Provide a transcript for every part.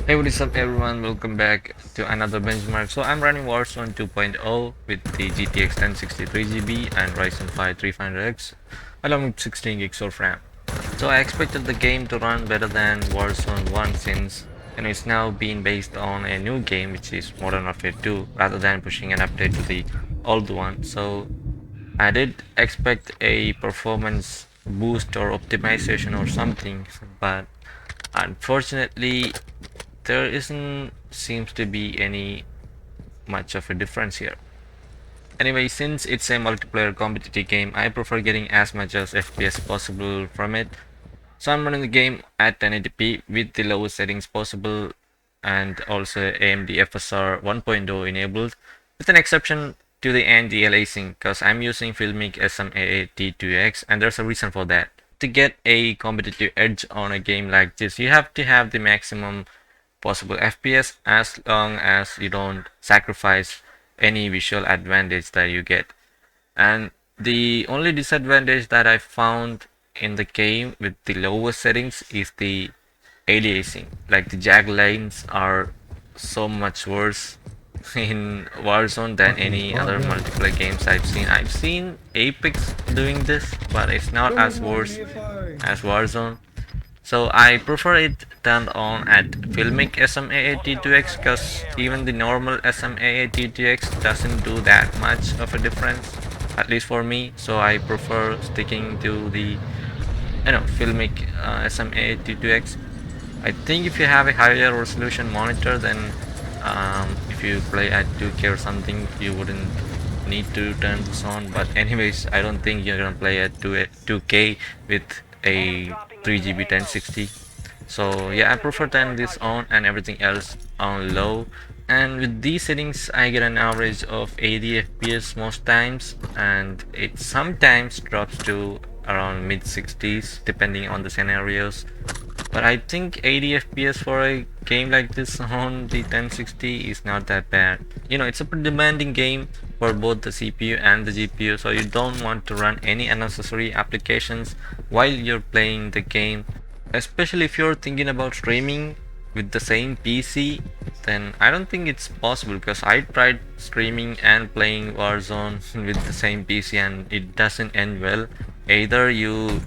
Hey, what is up everyone, welcome back to another benchmark. So I'm running Warzone 2.0 with the GTX 1063GB and Ryzen 5 3500X along with 16 gigs of RAM. So I expected the game to run better than Warzone 1 since it's now being based on a new game which is Modern Warfare 2 rather than pushing an update to the old one. So I did expect a performance boost or optimization or something, but unfortunately there isn't seems to be any much of a difference here. Anyway, since it's a multiplayer competitive game, I prefer getting as much as FPS possible from it. So I'm running the game at 1080p with the lowest settings possible and also AMD FSR 1.0 enabled, with an exception to the anti-aliasing because I'm using Filmic SMAA-T2X and there's a reason for that. To get a competitive edge on a game like this, you have to have the maximum possible FPS as long as you don't sacrifice any visual advantage that you get. And the only disadvantage that I found in the game with the lowest settings is the aliasing. Like the jag lines are so much worse in Warzone than any other multiplayer games I've seen. I've seen Apex doing this, but it's not as worse as Warzone. So I prefer it turned on at Filmic SMAA-T2X because even the normal SMAA-T2X doesn't do that much of a difference, at least for me. So I prefer sticking to the Filmic SMAA-T2X. I think if you have a higher resolution monitor, then if you play at 2K or something, you wouldn't need to turn this on. But anyways, I don't think you're gonna play at 2K with a 3GB 1060. So yeah, I prefer turning this on and everything else on low. And with these settings, I get an average of 80 FPS most times, and it sometimes drops to around mid 60s depending on the scenarios. But I think 80 FPS for a game like this on the 1060 is not that bad. It's a pretty demanding game for both the CPU and the GPU, so you don't want to run any unnecessary applications while you're playing the game. Especially if you're thinking about streaming with the same PC, then I don't think it's possible because I tried streaming and playing Warzone with the same PC and it doesn't end well. Either you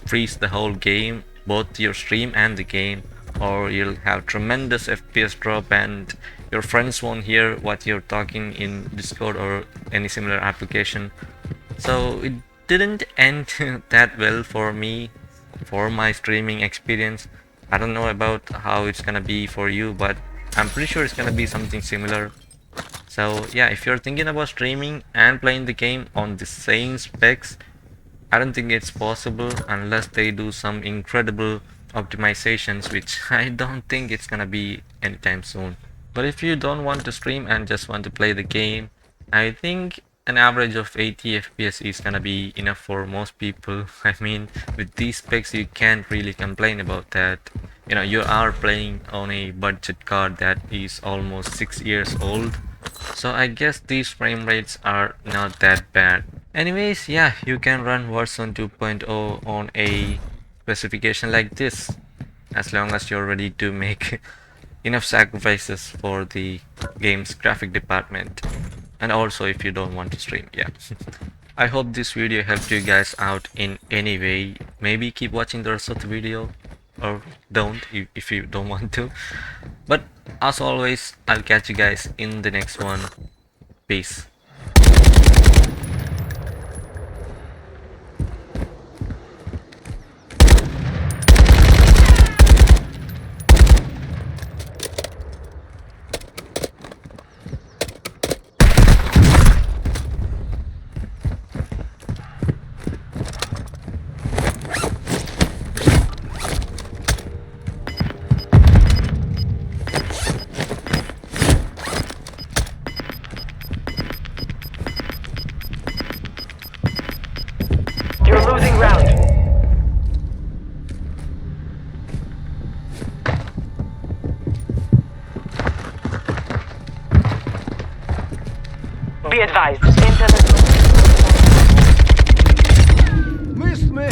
freeze the whole game, both your stream and the game, or you'll have tremendous FPS drop and your friends won't hear what you're talking in Discord or any similar application. So it didn't end that well for me for my streaming experience. I don't know about how it's gonna be for you, but I'm pretty sure it's gonna be something similar. So yeah, if you're thinking about streaming and playing the game on the same specs, I don't think it's possible unless they do some incredible optimizations, which I don't think it's gonna be anytime soon. But if you don't want to stream and just want to play the game, I think an average of 80 FPS is gonna be enough for most people. I mean, with these specs you can't really complain about that. You are playing on a budget card that is almost 6 years old, so I guess these frame rates are not that bad. Anyways, yeah, you can run Warzone 2.0 on a specification like this as long as you're ready to make enough sacrifices for the game's graphic department, and also if you don't want to stream. Yeah. I hope this video helped you guys out in any way. Maybe keep watching the rest of the video, or don't if you don't want to. But as always, I'll catch you guys in the next one. Peace. You're losing ground. Be advised, internet. Missed me!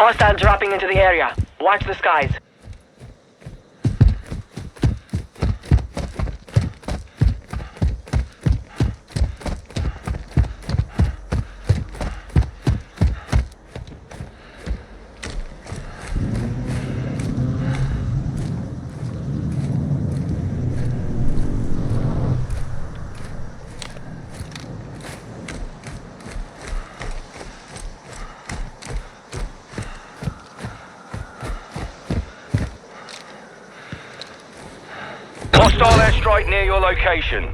Hostile dropping into the area. Watch the skies. Hostile airstrike near your location.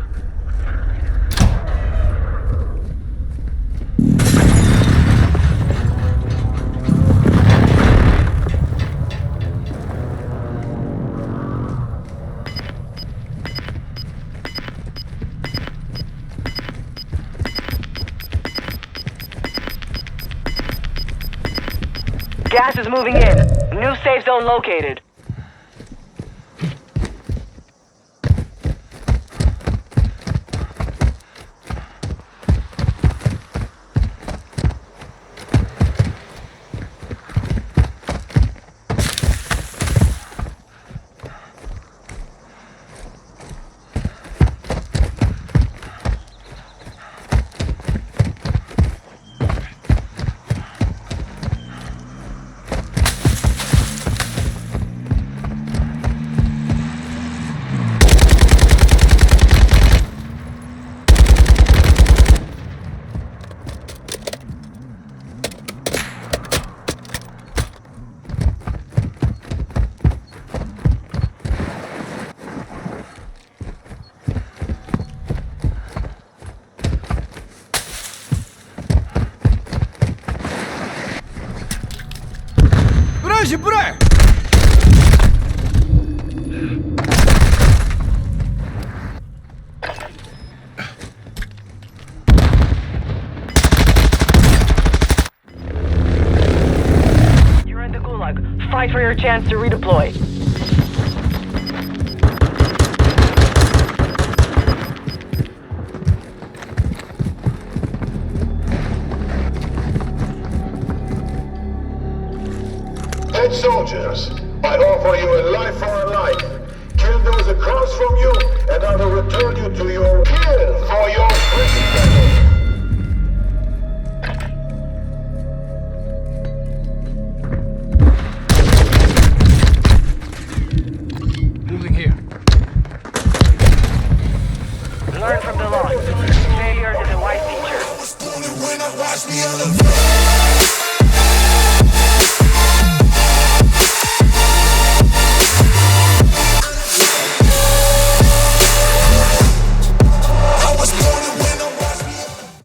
Gas is moving in. New safe zone located. Брай! You're in the gulag. Fight for your chance to redeploy. Dead soldiers, I offer you a life for a life. Kill those across from you, and I will return you to your kill for your freedom. Moving here. Learn from the loss. Failure is a wise teacher. When I watch me on the